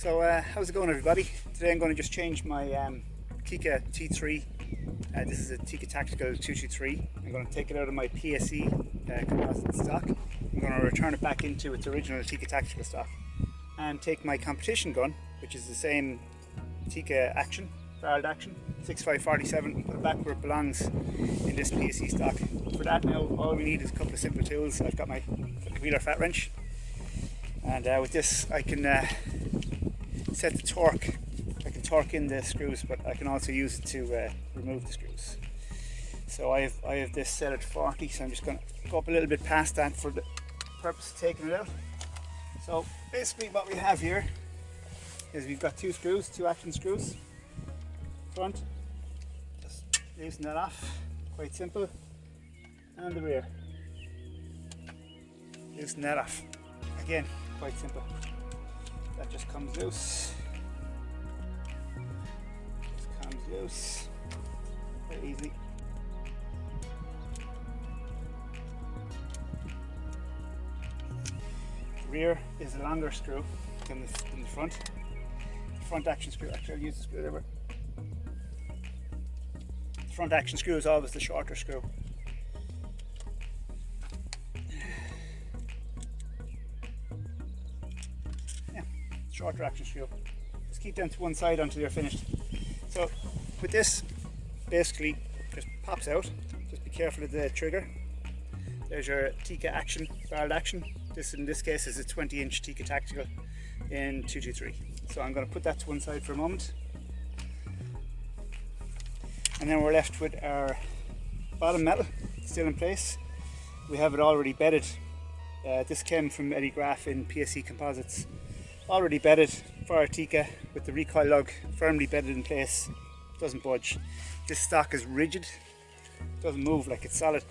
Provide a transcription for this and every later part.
So how's it going, everybody? Today I'm going to just change my Tikka T3. This is a Tikka Tactical 223. I'm going to take it out of my PSE composite stock. I'm going to return it back into its original Tikka Tactical stock and take my competition gun, which is the same Tikka Action, barreled action, 6547, and put it back where it belongs in this PSE stock. For that now, all we need is a couple of simple tools. I've got my wheeler fat wrench, and with this I can set the torque. I can torque in the screws, but I can also use it to remove the screws. So I have this set at 40, so I'm just going to go up a little bit past that for the purpose of taking it out. So basically what we have here is we've got two screws, two action screws. Front, just loosen that off, quite simple. And the rear, loosen that off, again quite simple. That just comes loose, very easy. The rear is a longer screw than the front. The front action screw, actually I'll use the screwdriver. The front action screw is always the shorter screw. Shorter action screw. Just keep them to one side until you're finished. So with this, basically just pops out. Just be careful of the trigger. There's your Tikka Action, barreled action. This in this case is a 20-inch Tikka Tactical in 223. So I'm going to put that to one side for a moment. And then we're left with our bottom metal still in place. We have it already bedded. This came from Eddie Graf in PSE Composites. Already bedded for our Tikka with the recoil lug firmly bedded in place, doesn't budge. This stock is rigid, doesn't move, like it's solid.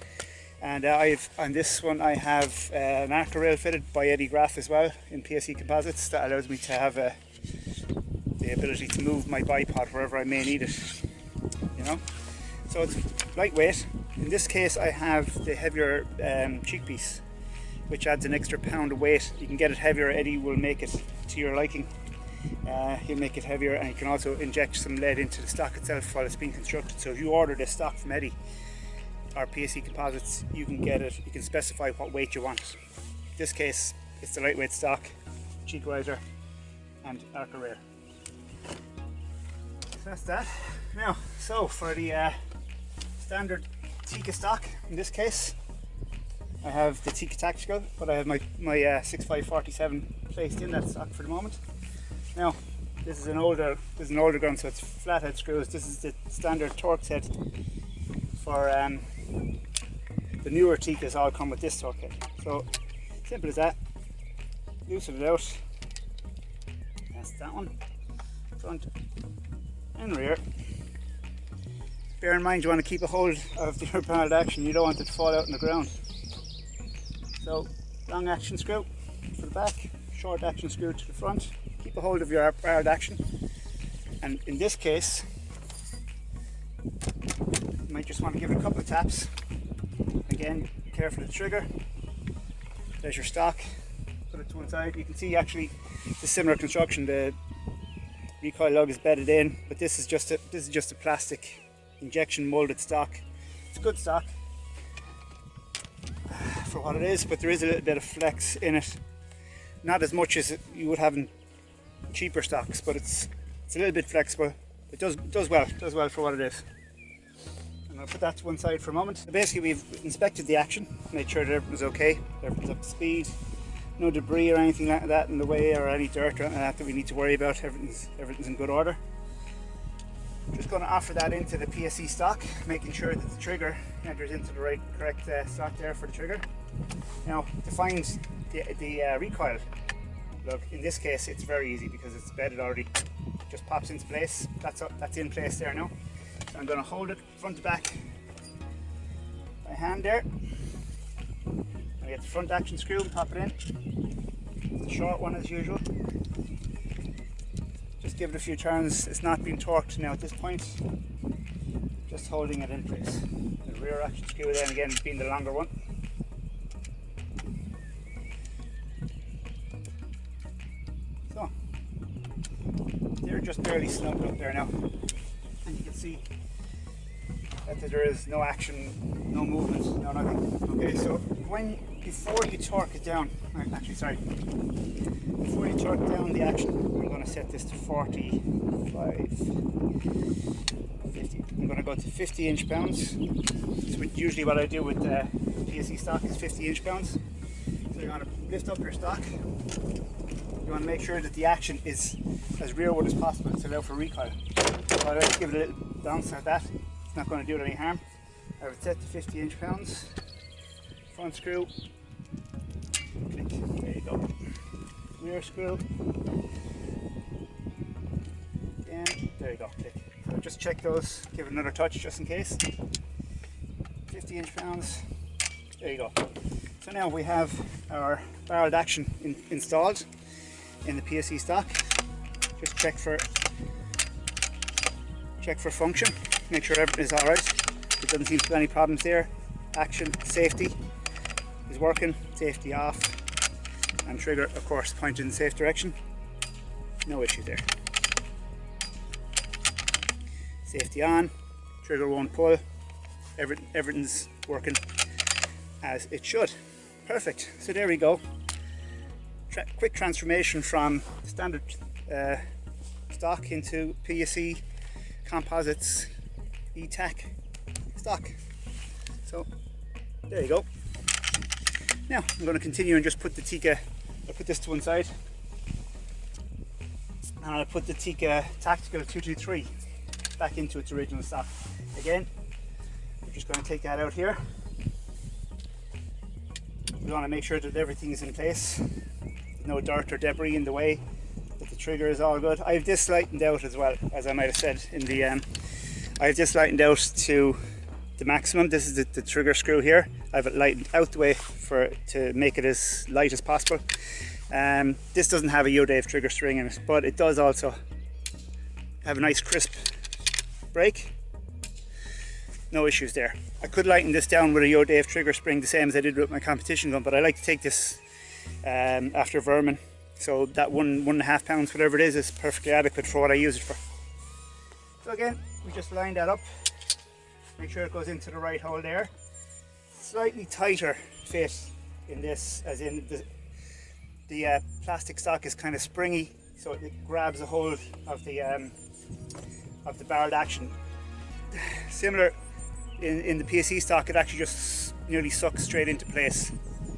And on this one I have an arc rail fitted by Eddie Graf as well in PSE Composites that allows me to have the ability to move my bipod wherever I may need it, you know. So it's lightweight. In this case I have the heavier cheek piece, which adds an extra pound of weight. You can get it heavier. Eddie will make it to your liking. He'll make it heavier, and you can also inject some lead into the stock itself while it's being constructed. So if you order this stock from Eddie or PSE Composites, you can get it, you can specify what weight you want. In this case it's the lightweight stock, cheek riser and arc rear. So that's that. Now, so for the standard Tikka stock, in this case I have the Tikka Tactical, but I have my 6547 placed in that stock for the moment. Now, this is an older gun, so it's flathead screws. This is the standard torque set for the newer Tikkas. All come with this torque head. So simple as that. Loosen it out. That's that one. Front and rear. Bear in mind you want to keep a hold of the barreled action. You don't want it to fall out on the ground. So, long action screw for the back, short action screw to the front. Keep a hold of your barreled action. And in this case, you might just want to give it a couple of taps. Again, careful of the trigger. There's your stock. Put it to one side. You can see actually the similar construction. The recoil lug is bedded in, but this is just a plastic injection molded stock. It's a good stock for what it is, but there is a little bit of flex in it. Not as much as you would have in cheaper stocks, but it's a little bit flexible. It does well for what it is. And I'll put that to one side for a moment. So basically we've inspected the action, made sure that everything's okay, everything's up to speed, no debris or anything like that in the way, or any dirt or anything like that we need to worry about. Everything's in good order. Just going to offer that into the PSE stock, making sure that the trigger enters into the correct slot there for the trigger. Now, to find the recoil lug, in this case it's very easy because it's bedded already. Just pops into place. That's in place there now. So I'm going to hold it front to back by hand there. I get the front action screw and pop it in. It's a short one as usual. Just give it a few turns. It's not being torqued now at this point. Just holding it in place. The rear action screw then again being the longer one. So they're just barely snugged up there now, and you can see that there is no action, no movement, no nothing. Okay, so before you torque it down, before you torque down the action, I'm going to set this to 45, 50. I'm going to go to 50 inch-pounds. So usually what I do with PSE stock is 50 inch-pounds. So you're going to lift up your stock. You want to make sure that the action is as rearward as possible to allow for recoil. So I like to give it a little bounce like that. It's not going to do it any harm. I have it set to 50 inch-pounds. Front screw. Click. There you go. Rear screw. And there you go. Click. So just check those. Give it another touch just in case. 50 inch-pounds. There you go. So now we have our barreled action installed in the PSE stock. Just check for function. Make sure everything is alright. There doesn't seem to be any problems there. Action, safety is working, safety off, and trigger of course pointed in the safe direction. No issue there. Safety on, trigger won't pull, everything's working as it should. Perfect. So there we go. Quick transformation from standard stock into PSE composites E-Tac stock. So there you go. Now I'm going to continue and just put the Tikka, I'll put this to one side, and I'll put the Tikka Tactical 223 back into its original stock. Again, we're just going to take that out here. We want to make sure that everything is in place, no dirt or debris in the way, that the trigger is all good. I've this lightened out as well, as I might have said in the I've just lightened out to the maximum. This is the trigger screw here. I've it lightened out the way to make it as light as possible. This doesn't have a Yodave trigger string in it, but it does also have a nice crisp brake. No issues there. I could lighten this down with a Yodave trigger spring, the same as I did with my competition gun, but I like to take this after vermin. So that 1.5 pounds, whatever it is perfectly adequate for what I use it for. So again, we just line that up. Make sure it goes into the right hole there. Slightly tighter fit in this, as in the plastic stock is kind of springy, so it grabs a hold of the barreled action. Similar in the PSE stock, it actually just nearly sucks straight into place.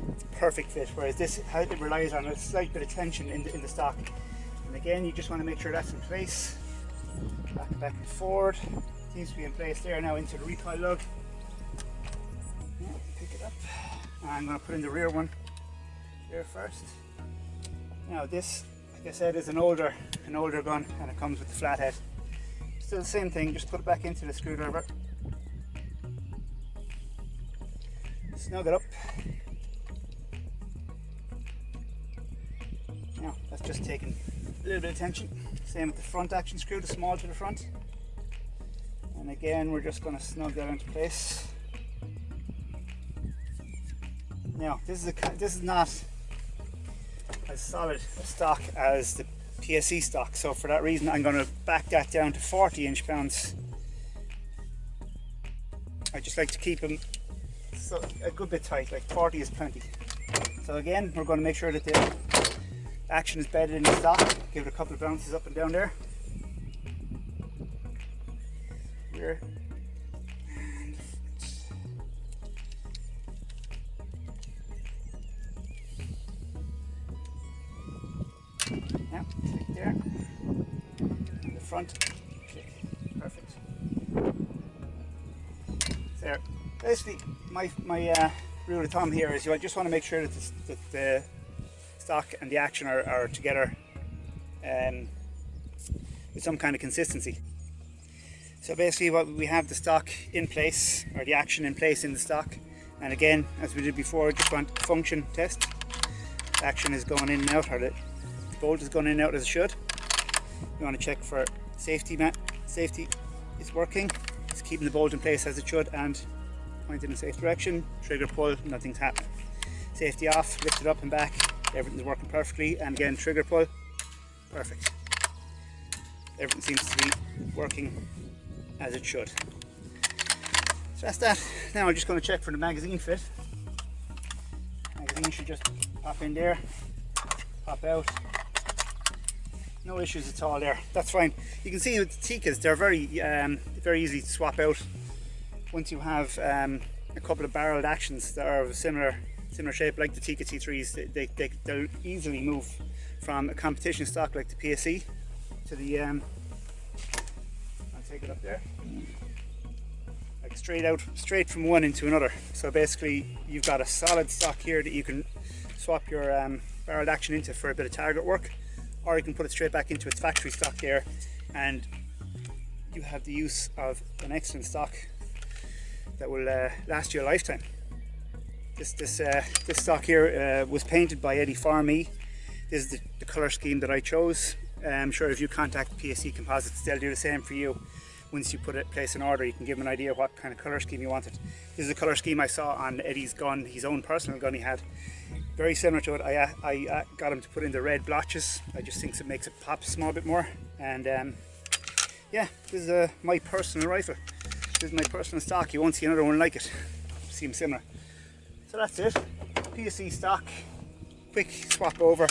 It's a perfect fit, whereas this it relies on a slight bit of tension in the stock. And again, you just want to make sure that's in place. Back and forward. Seems to be in place there. Now into the recoil lug. Yeah, pick it up. I'm going to put in the rear one there first. Now this, like I said, is an older gun, and it comes with the flathead. Still the same thing. Just put it back into the screwdriver. Snug it up. Now that's just taking a little bit of tension. Same with the front action screw, the small to the front. And again, we're just going to snug that into place. Now, this is not as solid a stock as the PSE stock, so for that reason, I'm going to back that down to 40 inch-pounds. I just like to keep them a good bit tight, like 40 is plenty. So again, we're going to make sure that the action is bedded in the stock. Give it a couple of bounces up and down there. Here. And yeah, click there. And the front, click. Perfect. There. Basically, my rule of thumb here is I just want to make sure that the stock and the action are together with some kind of consistency. So basically we have the stock in place, or the action in place in the stock, and again, as we did before, just want function test. Action is going in and out, or the bolt is going in and out as it should. You want to check for safety. Safety is working, it's keeping the bolt in place as it should and pointed in a safe direction. Trigger pull, nothing's happening. Safety off, lift it up and back, everything's working perfectly, and again trigger pull, perfect. everything seems to be working as it should. So that's that. Now I'm just going to check for the magazine fit. Magazine should just pop in there, pop out. No issues at all there. That's fine. You can see with the Tikkas, they're very easy to swap out once you have a couple of barreled actions that are of a similar shape, like the Tikka T3s. They'll easily move from a competition stock like the PSE to the I'll take it up there, like straight from one into another. So basically you've got a solid stock here that you can swap your barreled action into for a bit of target work, or you can put it straight back into its factory stock there, and you have the use of an excellent stock that will last you a lifetime. This stock here was painted by Eddie Farmee. This is the colour scheme that I chose. I'm sure if you contact PSE Composites, they'll do the same for you. Once you place an order, you can give them an idea what kind of colour scheme you wanted. This is a colour scheme I saw on Eddie's gun, his own personal gun he had. Very similar to it. I got him to put in the red blotches. I just think it makes it pop a small bit more. And yeah, this is my personal rifle. This is my personal stock. You won't see another one like it. Seems similar. So that's it. PSE stock. Quick swap over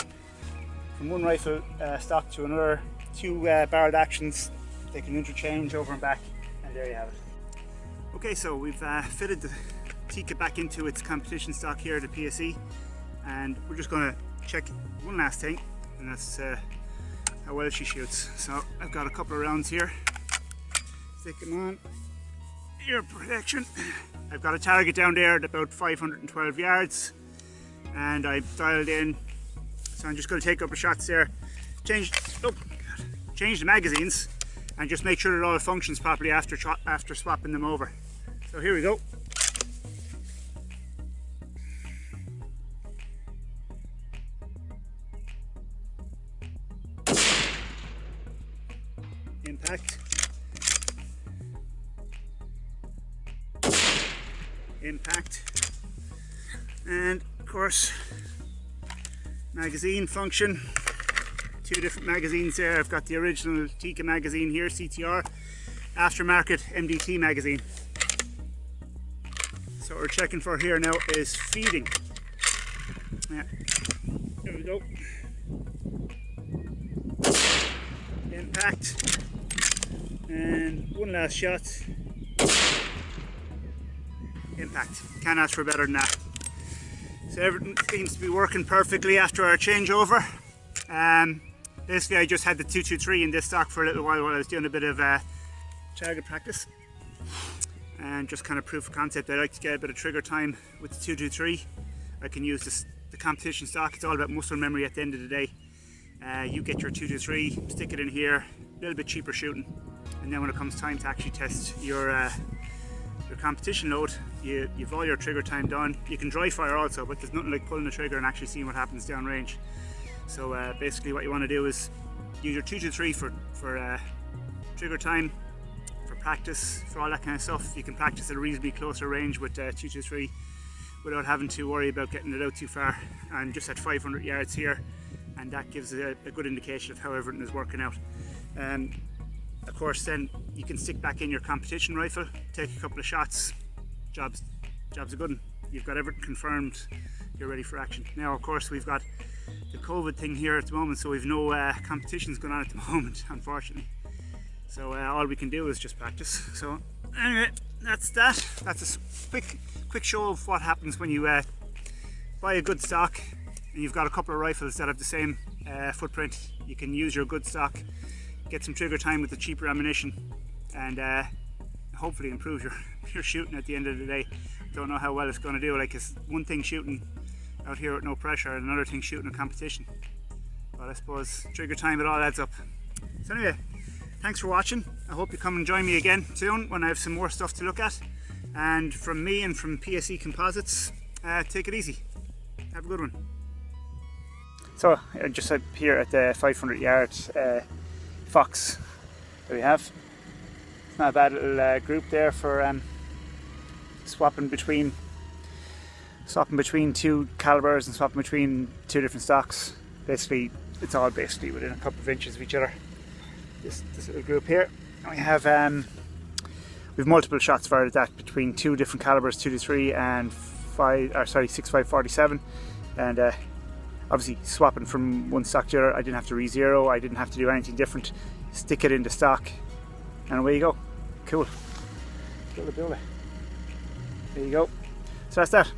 from one rifle stock to another. Two barreled actions. They can interchange over and back, and there you have it. Okay, so we've fitted the Tikka back into its competition stock here at the PSE, and we're just going to check one last thing, and that's how well she shoots. So I've got a couple of rounds here. Stick them on. Ear protection. I've got a target down there at about 512 yards, and I've dialed in. So I'm just going to take a couple of shots there. Change the magazines, and just make sure that all functions properly after swapping them over. So here we go. Impact. Impact. And of course, magazine function. Two different magazines there. I've got the original Tikka magazine here, CTR, aftermarket MDT magazine. So what we're checking for here now is feeding. Yeah, there we go. Impact. And one last shot. Impact. Can't ask for better than that. So everything seems to be working perfectly after our changeover. Basically I just had the 223 in this stock for a little while I was doing a bit of target practice, and just kind of proof of concept. I like to get a bit of trigger time with the 223. I can use the competition stock. It's all about muscle memory at the end of the day. You get your 223, stick it in here, a little bit cheaper shooting, and then when it comes time to actually test your competition load, you've all your trigger time done. You can dry fire also, but there's nothing like pulling the trigger and actually seeing what happens downrange. So basically what you want to do is use your 223 for trigger time, for practice, for all that kind of stuff. You can practice at a reasonably closer range with 223 without having to worry about getting it out too far. I'm just at 500 yards here, and that gives a good indication of how everything is working out. Of course then you can stick back in your competition rifle, take a couple of shots, job's a good one. You've got everything confirmed, you're ready for action. Now of course we've got the COVID thing here at the moment, so we've no competitions going on at the moment, unfortunately. So all we can do is just practice. So anyway, that's that. That's a quick show of what happens when you buy a good stock and you've got a couple of rifles that have the same footprint. You can use your good stock, get some trigger time with the cheaper ammunition, and hopefully improve your shooting at the end of the day. Don't know how well it's going to do. Like, it's one thing shooting out here with no pressure, and another thing shooting a competition. But I suppose trigger time, it all adds up. So anyway, thanks for watching. I hope you come and join me again soon when I have some more stuff to look at. And from me and from PSE Composites, take it easy. Have a good one. So just up here at the 500 yard fox that we have. It's not a bad little group there for swapping between two calibers and swapping between two different stocks. Basically, it's all basically within a couple of inches of each other. this little group here. We have we've multiple shots fired at that between two different calibers, 223 and 6547, and obviously swapping from one stock to the other. I didn't have to re-zero, I didn't have to do anything different. Stick it into stock and away you go. Cool. Build it. There you go. So that's that.